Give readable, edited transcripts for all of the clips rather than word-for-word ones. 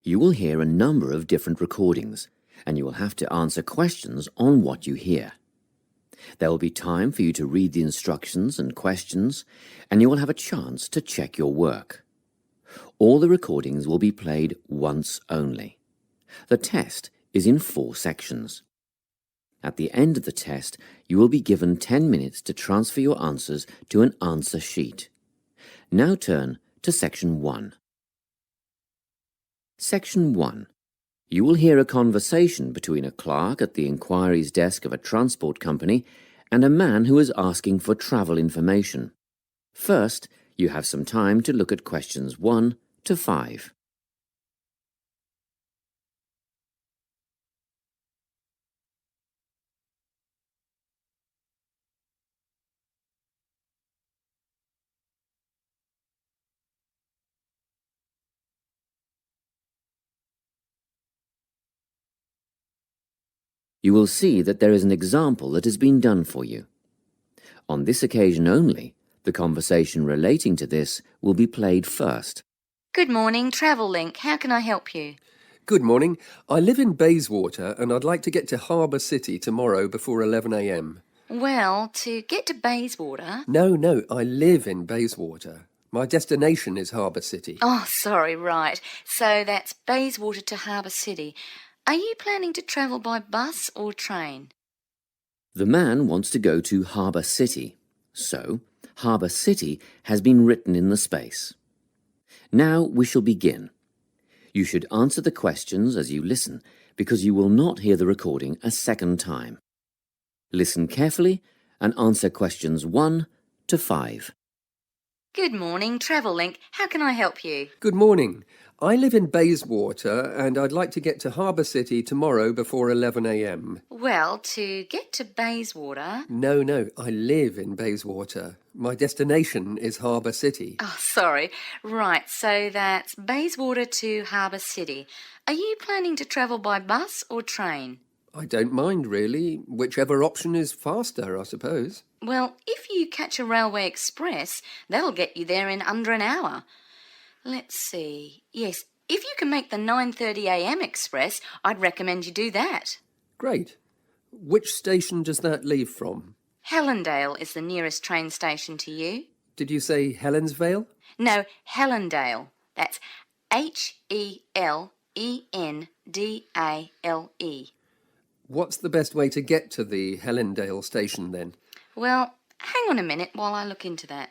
You will hear a number of different recordings, and you will have to answer questions on what you hear. There will be time for you to read the instructions and questions, and you will have a chance to check your work. All the recordings will be played once only. The test is in 4 sections. At the end of the test, you will be given 10 minutes to transfer your answers to an answer sheet. Now turn to Section 1. Section 1. You will hear a conversation between a clerk at the inquiries desk of a transport company and a man who is asking for travel information. First, you have some time to look at questions 1 to 5. You will see that there is an example that has been done for you. On this occasion only, the conversation relating to this will be played first. Good morning, Travel Link. How can I help you? Good morning. I live in Bayswater and I'd like to get to Harbour City tomorrow before 11 a.m. Well, to get to Bayswater... No, I live in Bayswater. My destination is Harbour City. Oh, sorry, right. So that's Bayswater to Harbour City. Are you planning to travel by bus or train? The man wants to go to Harbour City, so Harbour City has been written in the space. Now we shall begin. You should answer the questions as you listen, because you will not hear the recording a second time. Listen carefully and answer questions 1 to 5. Good morning, Travel Link. How can I help you? Good morning. I live in Bayswater and I'd like to get to Harbour City tomorrow before 11 a.m. Well, to get to Bayswater... No, I live in Bayswater. My destination is Harbour City. Oh, sorry. Right, so that's Bayswater to Harbour City. Are you planning to travel by bus or train? I don't mind, really. Whichever option is faster, I suppose. Well, if you catch a railway express, that'll get you there in under an hour. Let's see. Yes, if you can make the 9:30 a.m. express, I'd recommend you do that. Great. Which station does that leave from? Helendale is the nearest train station to you. Did you say Helensvale? No, Helendale. That's Helendale. What's the best way to get to the Helendale station then? Well, hang on a minute while I look into that.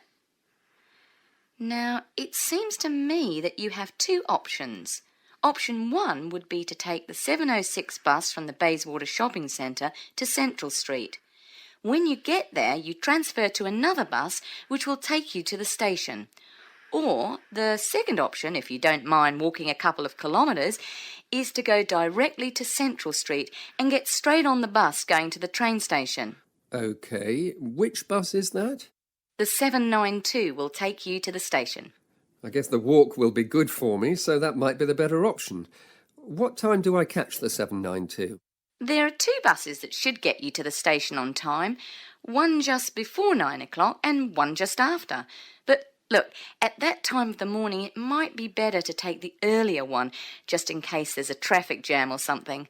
Now, it seems to me that you have 2 options. Option 1 would be to take the 7:06 bus from the Bayswater Shopping Centre to Central Street. When you get there, you transfer to another bus which will take you to the station. Or the second option, if you don't mind walking a couple of kilometres, is to go directly to Central Street and get straight on the bus going to the train station. OK, which bus is that? The 792 will take you to the station. I guess the walk will be good for me, so that might be the better option. What time do I catch the 792? There are 2 buses that should get you to the station on time, one just before 9 o'clock and one just after. But look, at that time of the morning it might be better to take the earlier one, just in case there's a traffic jam or something.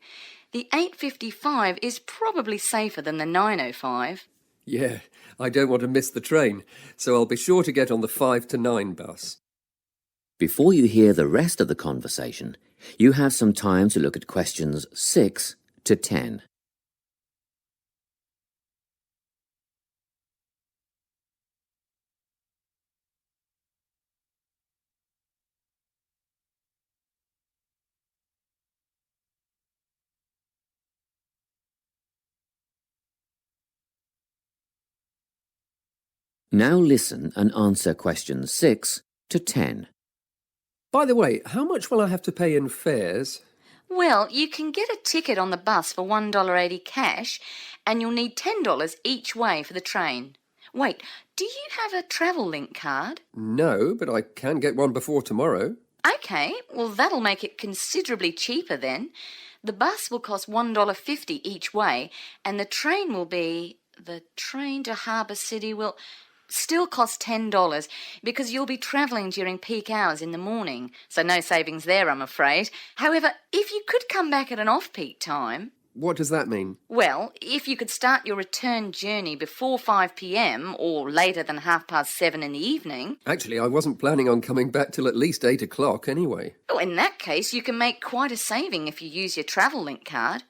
The 8:55 is probably safer than the 9:05. Yeah, I don't want to miss the train, so I'll be sure to get on the 5 to 9 bus. Before you hear the rest of the conversation, you have some time to look at questions 6 to 10. Now listen and answer questions 6 to 10. By the way, how much will I have to pay in fares? Well, you can get a ticket on the bus for $1.80 cash, and you'll need $10 each way for the train. Wait, do you have a Travel Link card? No, but I can get one before tomorrow. OK, well that'll make it considerably cheaper then. The bus will cost $1.50 each way, and the train will be... The train to Harbour City will... still costs $10 because you'll be travelling during peak hours in the morning, so no savings there, I'm afraid. However, if you could come back at an off-peak time... What does that mean? Well, if you could start your return journey before 5 p.m. or later than 7:30 in the evening... Actually, I wasn't planning on coming back till at least 8 o'clock anyway. Oh, in that case, you can make quite a saving if you use your travel link card.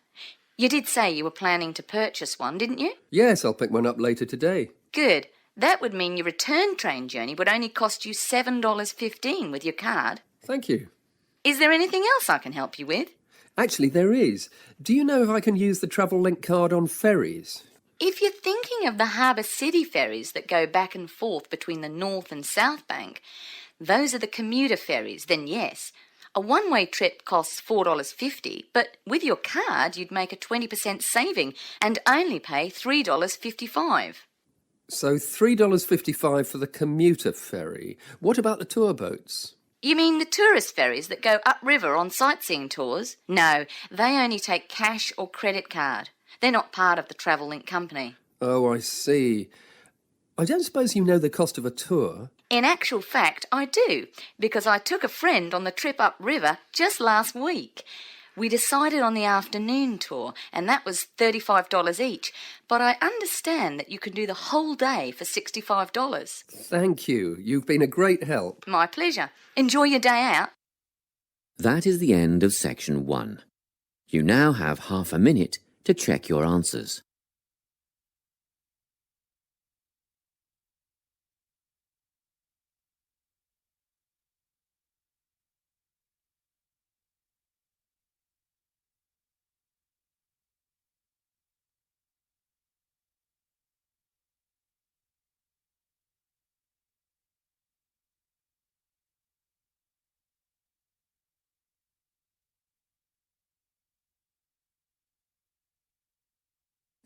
You did say you were planning to purchase one, didn't you? Yes, I'll pick one up later today. Good. That would mean your return train journey would only cost you $7.15 with your card. Thank you. Is there anything else I can help you with? Actually, there is. Do you know if I can use the travel link card on ferries? If you're thinking of the Harbour City ferries that go back and forth between the North and South Bank, those are the commuter ferries, then yes. A one-way trip costs $4.50, but with your card you'd make a 20% saving and only pay $3.55. So $3.55 for the commuter ferry. What about the tour boats? You mean the tourist ferries that go upriver on sightseeing tours? No, they only take cash or credit card. They're not part of the Travel Link company. Oh, I see. I don't suppose you know the cost of a tour? In actual fact, I do, because I took a friend on the trip upriver just last week. We decided on the afternoon tour, and that was $35 each, but I understand that you can do the whole day for $65. Thank you. You've been a great help. My pleasure. Enjoy your day out. That is the end of section 1. You now have half a minute to check your answers.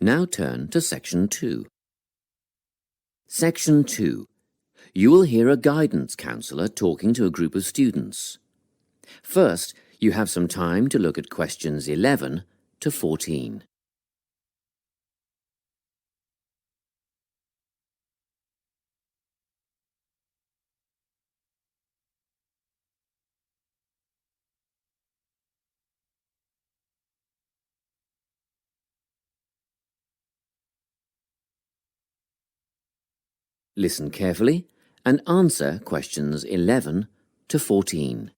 Now turn to Section 2. Section 2. You will hear a guidance counsellor talking to a group of students. First, you have some time to look at questions 11 to 14. Listen carefully and answer questions 11 to 14.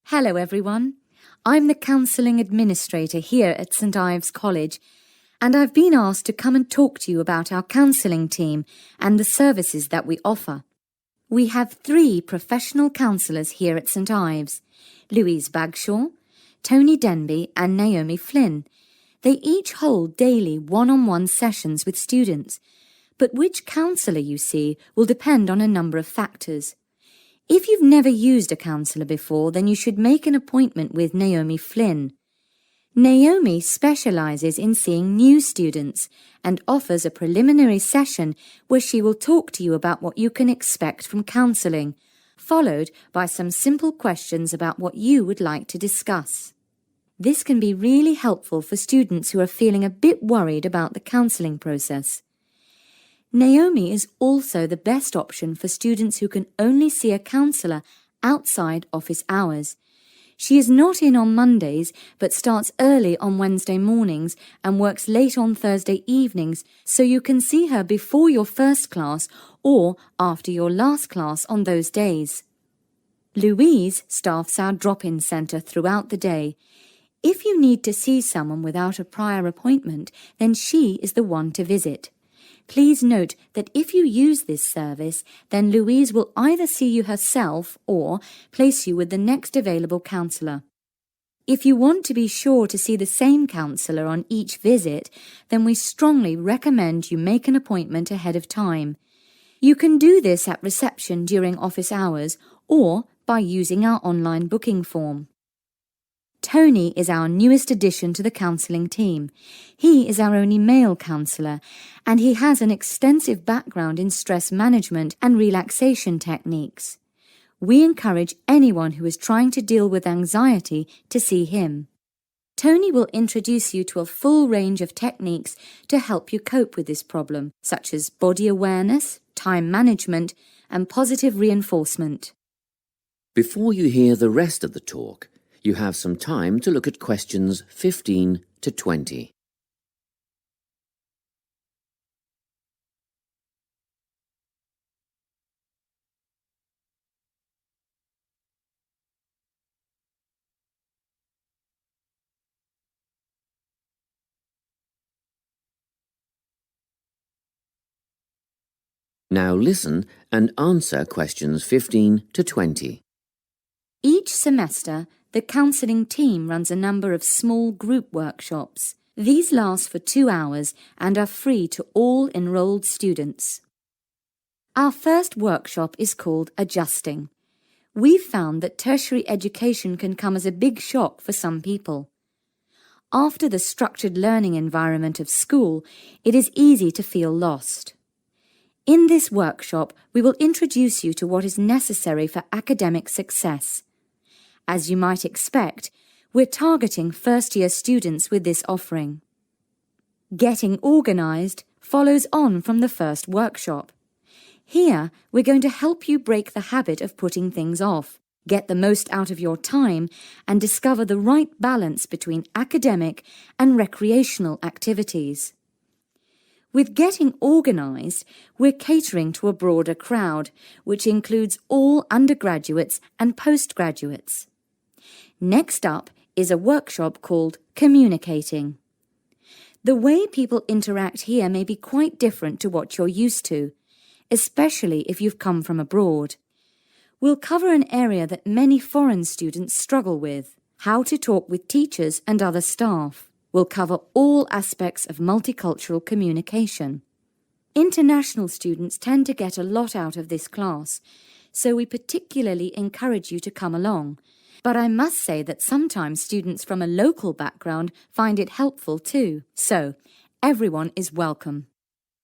Hello everyone. I'm the Counselling Administrator here at St Ives College, and I've been asked to come and talk to you about our counselling team and the services that we offer. We have 3 professional counsellors here at St Ives, Louise Bagshaw, Tony Denby and Naomi Flynn. They each hold daily one-on-one sessions with students, but which counsellor you see will depend on a number of factors. If you've never used a counsellor before, then you should make an appointment with Naomi Flynn. Naomi specialises in seeing new students and offers a preliminary session where she will talk to you about what you can expect from counselling, followed by some simple questions about what you would like to discuss. This can be really helpful for students who are feeling a bit worried about the counselling process. Naomi is also the best option for students who can only see a counsellor outside office hours. She is not in on Mondays, but starts early on Wednesday mornings and works late on Thursday evenings, so you can see her before your first class or after your last class on those days. Louise staffs our drop-in centre throughout the day. If you need to see someone without a prior appointment, then she is the one to visit. Please note that if you use this service, then Louise will either see you herself or place you with the next available counsellor. If you want to be sure to see the same counsellor on each visit, then we strongly recommend you make an appointment ahead of time. You can do this at reception during office hours or by using our online booking form. Tony is our newest addition to the counselling team. He is our only male counsellor, and he has an extensive background in stress management and relaxation techniques. We encourage anyone who is trying to deal with anxiety to see him. Tony will introduce you to a full range of techniques to help you cope with this problem, such as body awareness, time management, and positive reinforcement. Before you hear the rest of the talk, you have some time to look at questions 15 to 20. Now listen and answer questions 15 to 20. Each semester, the counselling team runs a number of small group workshops. These last for 2 hours and are free to all enrolled students. Our first workshop is called Adjusting. We've found that tertiary education can come as a big shock for some people. After the structured learning environment of school, it is easy to feel lost. In this workshop, we will introduce you to what is necessary for academic success. As you might expect, we're targeting first-year students with this offering. Getting organised follows on from the first workshop. Here, we're going to help you break the habit of putting things off, get the most out of your time, and discover the right balance between academic and recreational activities. With Getting Organised, we're catering to a broader crowd, which includes all undergraduates and postgraduates. Next up is a workshop called Communicating. The way people interact here may be quite different to what you're used to, especially if you've come from abroad. We'll cover an area that many foreign students struggle with: how to talk with teachers and other staff. We'll cover all aspects of multicultural communication. International students tend to get a lot out of this class, so we particularly encourage you to come along. But I must say that sometimes students from a local background find it helpful too. So, everyone is welcome.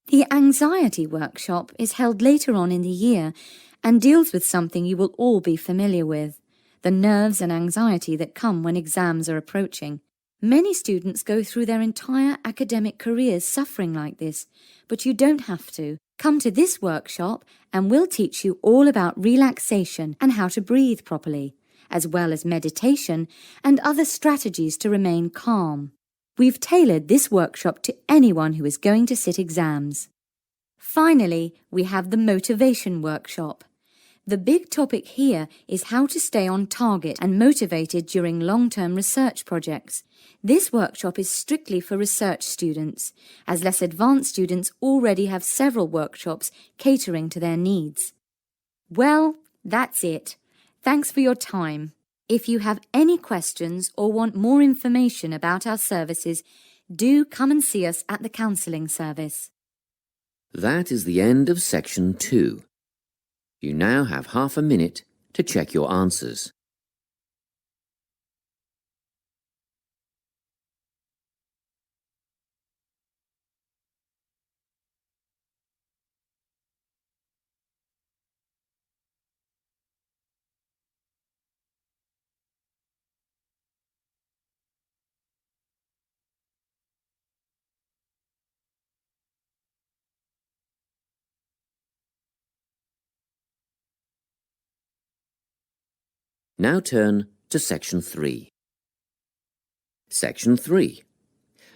The anxiety workshop is held later on in the year and deals with something you will all be familiar with: the nerves and anxiety that come when exams are approaching. Many students go through their entire academic careers suffering like this, but you don't have to. Come to this workshop and we'll teach you all about relaxation and how to breathe properly, as well as meditation and other strategies to remain calm. We've tailored this workshop to anyone who is going to sit exams. Finally, we have the motivation workshop. The big topic here is how to stay on target and motivated during long-term research projects. This workshop is strictly for research students, as less advanced students already have several workshops catering to their needs. Well, that's it. Thanks for your time. If you have any questions or want more information about our services, do come and see us at the counselling service. That is the end of section 2. You now have half a minute to check your answers. Now turn to section 3. Section 3.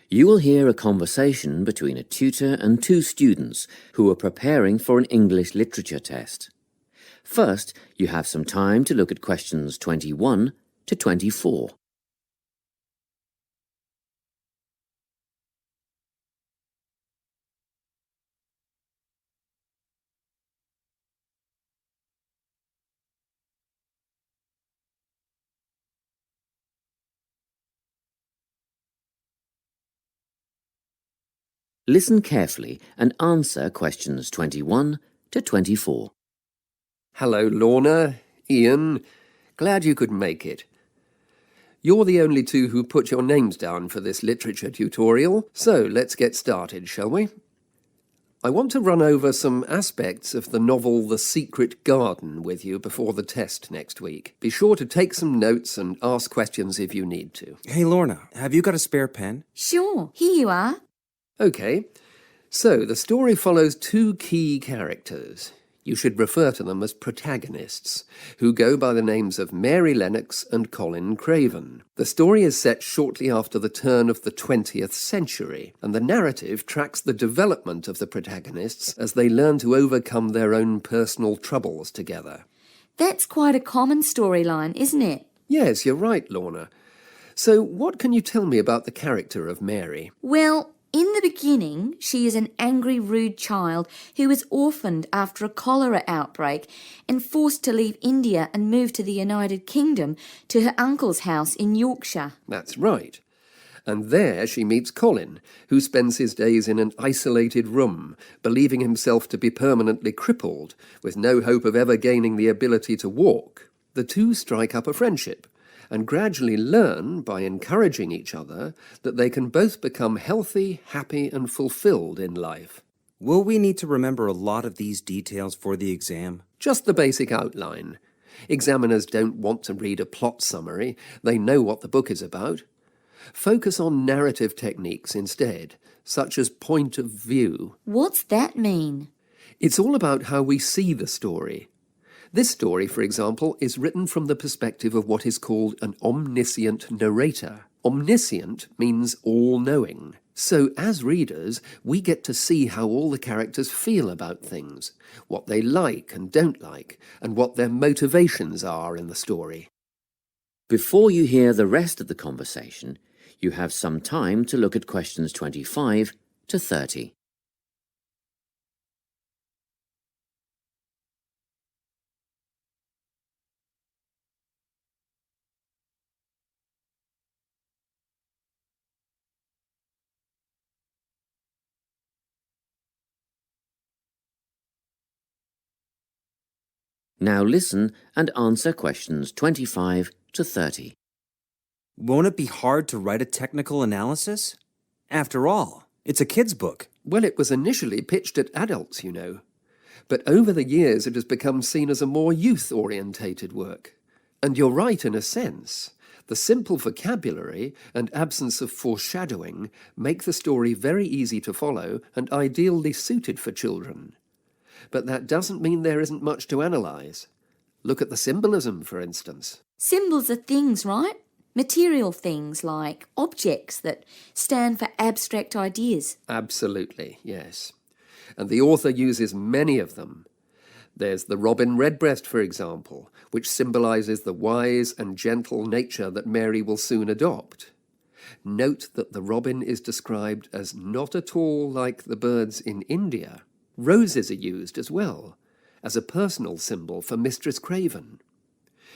You will hear a conversation between a tutor and 2 students who are preparing for an English literature test. First, you have some time to look at questions 21 to 24. Listen carefully and answer questions 21 to 24. Hello, Lorna, Ian. Glad you could make it. You're the only 2 who put your names down for this literature tutorial, so let's get started, shall we? I want to run over some aspects of the novel The Secret Garden with you before the test next week. Be sure to take some notes and ask questions if you need to. Hey, Lorna, have you got a spare pen? Sure, here you are. OK, So, the story follows two key characters. You should refer to them as protagonists, who go by the names of Mary Lennox and Colin Craven. The story is set shortly after the turn of the 20th century, and the narrative tracks the development of the protagonists as they learn to overcome their own personal troubles together. That's quite a common storyline, isn't it? Yes, you're right, Lorna. So, what can you tell me about the character of Mary? Well, in the beginning, she is an angry, rude child who was orphaned after a cholera outbreak and forced to leave India and move to the United Kingdom to her uncle's house in Yorkshire. That's right. And there she meets Colin, who spends his days in an isolated room, believing himself to be permanently crippled, with no hope of ever gaining the ability to walk. The two strike up a friendship, and gradually learn, by encouraging each other, that they can both become healthy, happy, and fulfilled in life. Will we need to remember a lot of these details for the exam? Just the basic outline. Examiners don't want to read a plot summary. They know what the book is about. Focus on narrative techniques instead, such as point of view. What's that mean? It's all about how we see the story. This story, for example, is written from the perspective of what is called an omniscient narrator. Omniscient means all-knowing. So, as readers, we get to see how all the characters feel about things, what they like and don't like, and what their motivations are in the story. Before you hear the rest of the conversation, you have some time to look at questions 25 to 30. Now listen and answer questions 25 to 30. Won't it be hard to write a technical analysis? After all, it's a kid's book. Well, it was initially pitched at adults, you know. But over the years it has become seen as a more youth-orientated work. And you're right in a sense. The simple vocabulary and absence of foreshadowing make the story very easy to follow and ideally suited for children. But that doesn't mean there isn't much to analyse. Look at the symbolism, for instance. Symbols are things, right? Material things like objects that stand for abstract ideas. Absolutely, yes. And the author uses many of them. There's the robin redbreast, for example, which symbolises the wise and gentle nature that Mary will soon adopt. Note that the robin is described as not at all like the birds in India. Roses are used as well, as a personal symbol for Mistress Craven.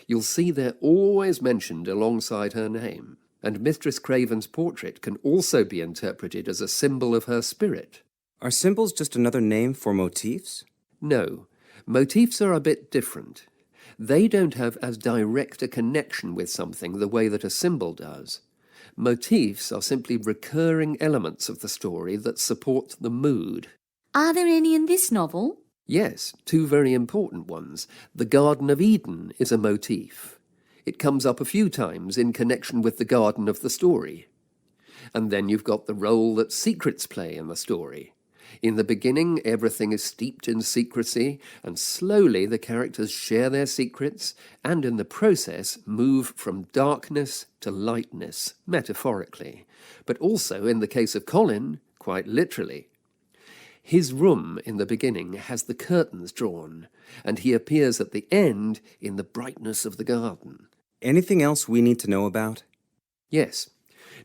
You'll see they're always mentioned alongside her name, and Mistress Craven's portrait can also be interpreted as a symbol of her spirit. Are symbols just another name for motifs? No, motifs are a bit different. They don't have as direct a connection with something the way that a symbol does. Motifs are simply recurring elements of the story that support the mood. Are there any in this novel? Yes, two very important ones. The Garden of Eden is a motif. It comes up a few times in connection with the garden of the story. And then you've got the role that secrets play in the story. In the beginning, everything is steeped in secrecy, and slowly the characters share their secrets, and in the process move from darkness to lightness, metaphorically, but also, in the case of Colin, quite literally. His room in the beginning has the curtains drawn, and he appears at the end in the brightness of the garden. Anything else we need to know about? Yes.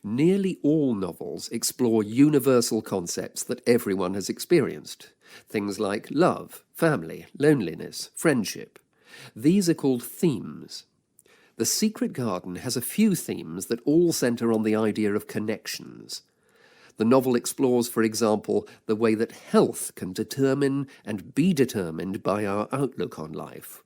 Nearly all novels explore universal concepts that everyone has experienced. Things like love, family, loneliness, friendship. These are called themes. The Secret Garden has a few themes that all centre on the idea of connections. The novel explores, for example, the way that health can determine and be determined by our outlook on life.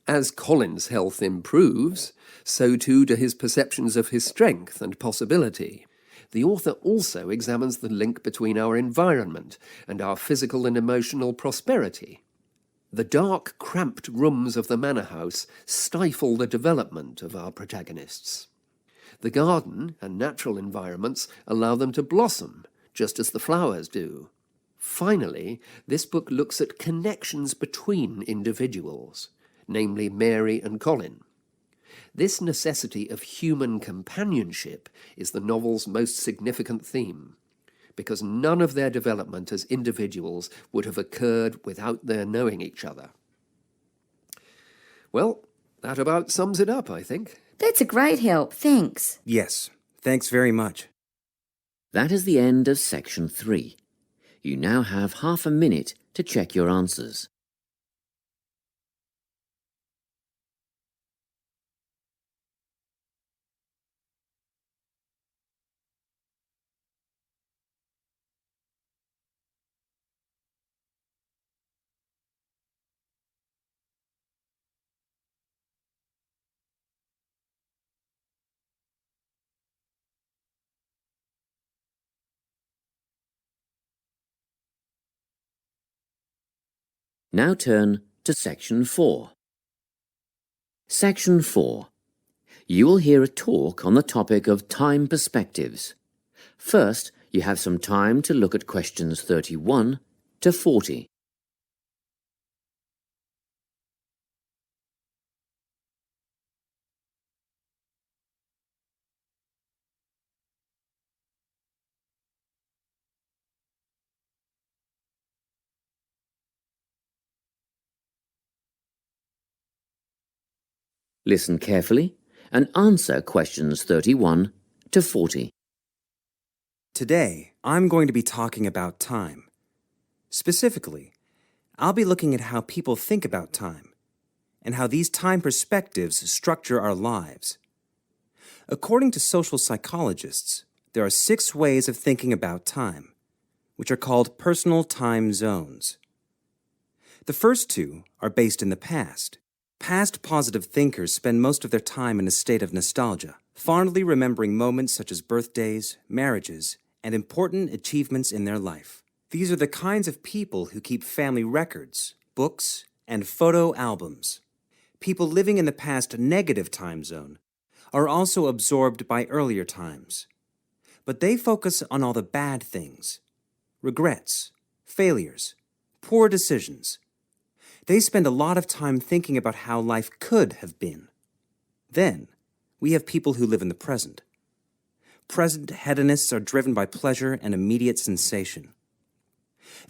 As Colin's health improves, so too do his perceptions of his strength and possibility. The author also examines the link between our environment and our physical and emotional prosperity. The dark, cramped rooms of the manor house stifle the development of our protagonists. The garden and natural environments allow them to blossom, just as the flowers do. Finally, this book looks at connections between individuals, namely Mary and Colin. This necessity of human companionship is the novel's most significant theme, because none of their development as individuals would have occurred without their knowing each other. Well, that about sums it up, I think. That's a great help, thanks. Yes, thanks very much. That is the end of section 3. You now have half a minute to check your answers. Now turn to section 4. Section 4. You will hear a talk on the topic of time perspectives. First, you have some time to look at questions 31 to 40. Listen carefully and answer questions 31 to 40. Today, I'm going to be talking about time. Specifically, I'll be looking at how people think about time and how these time perspectives structure our lives. According to social psychologists, there are 6 ways of thinking about time, which are called personal time zones. The first 2 are based in the past. Past positive thinkers spend most of their time in a state of nostalgia, fondly remembering moments such as birthdays, marriages, and important achievements in their life. These are the kinds of people who keep family records, books, and photo albums. People living in the past negative time zone are also absorbed by earlier times, but they focus on all the bad things, regrets, failures, poor decisions. They spend a lot of time thinking about how life could have been. Then, we have people who live in the present. Present hedonists are driven by pleasure and immediate sensation.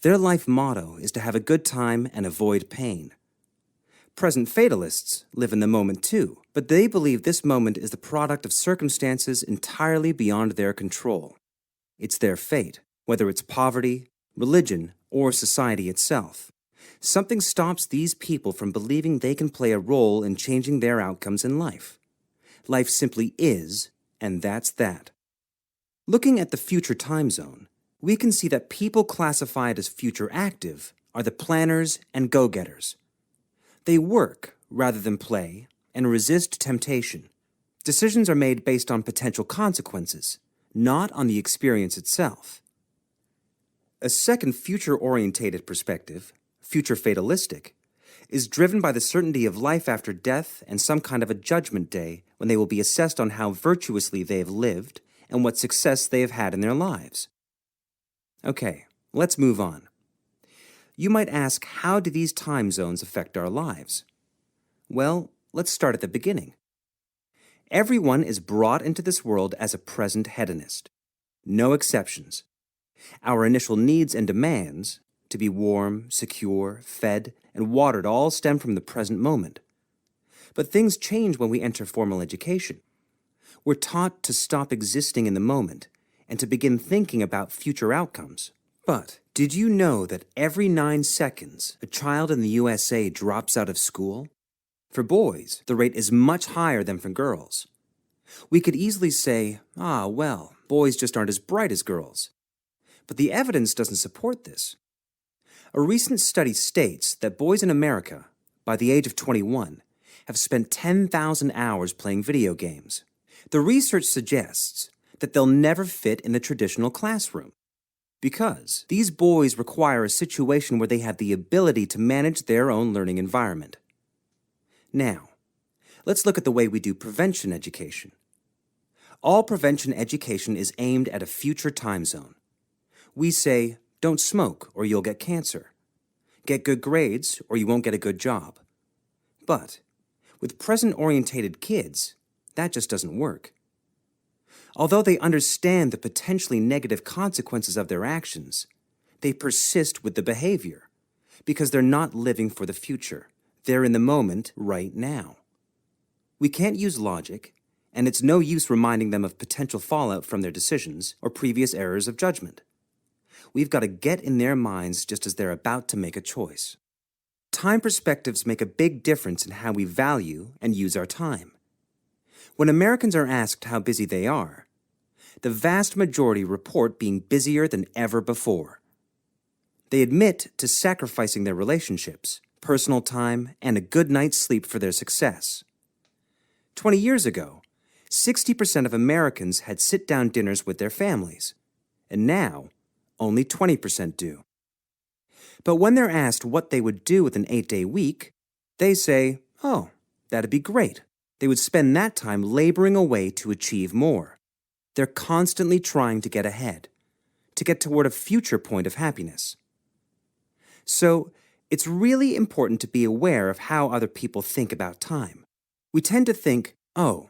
Their life motto is to have a good time and avoid pain. Present fatalists live in the moment too, but they believe this moment is the product of circumstances entirely beyond their control. It's their fate, whether it's poverty, religion, or society itself. Something stops these people from believing they can play a role in changing their outcomes in life. Life simply is, and that's that. Looking at the future time zone, we can see that people classified as future active are the planners and go-getters. They work rather than play and resist temptation. Decisions are made based on potential consequences, not on the experience itself. A second future-orientated perspective, future fatalistic, is driven by the certainty of life after death and some kind of a judgment day when they will be assessed on how virtuously they have lived and what success they have had in their lives. Okay, let's move on. You might ask, how do these time zones affect our lives? Well, let's start at the beginning. Everyone is brought into this world as a present hedonist. No exceptions. Our initial needs and demands, to be warm, secure, fed, and watered, all stem from the present moment. But things change when we enter formal education. We're taught to stop existing in the moment and to begin thinking about future outcomes. But did you know that every 9 seconds, a child in the USA drops out of school? For boys, the rate is much higher than for girls. We could easily say, well, boys just aren't as bright as girls. But the evidence doesn't support this. A recent study states that boys in America, by the age of 21, have spent 10,000 hours playing video games. The research suggests that they'll never fit in the traditional classroom because these boys require a situation where they have the ability to manage their own learning environment. Now, let's look at the way we do prevention education. All prevention education is aimed at a future time zone. We say, don't smoke or you'll get cancer. Get good grades or you won't get a good job. But with present-orientated kids, that just doesn't work. Although they understand the potentially negative consequences of their actions, they persist with the behavior because they're not living for the future. They're in the moment right now. We can't use logic, and it's no use reminding them of potential fallout from their decisions or previous errors of judgment. We've got to get in their minds just as they're about to make a choice. Time perspectives make a big difference in how we value and use our time. When Americans are asked how busy they are, the vast majority report being busier than ever before. They admit to sacrificing their relationships, personal time, and a good night's sleep for their success. 20 years ago, 60% of Americans had sit-down dinners with their families, and now only 20% do. But when they're asked what they would do with an 8-day week, they say, oh, that'd be great. They would spend that time laboring away to achieve more. They're constantly trying to get ahead, to get toward a future point of happiness. So, it's really important to be aware of how other people think about time. We tend to think, oh,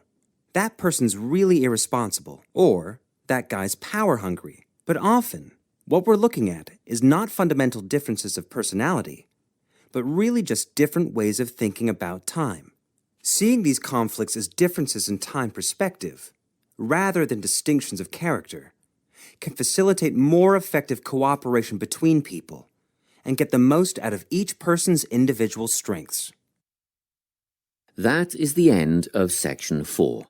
that person's really irresponsible, or that guy's power-hungry. But often, what we're looking at is not fundamental differences of personality, but really just different ways of thinking about time. Seeing these conflicts as differences in time perspective, rather than distinctions of character, can facilitate more effective cooperation between people and get the most out of each person's individual strengths. That is the end of section 4.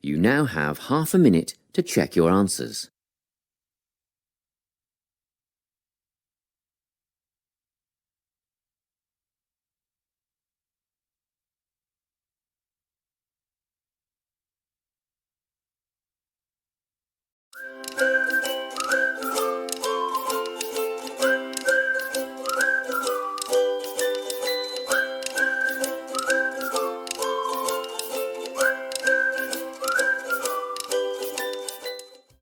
You now have half a minute to check your answers.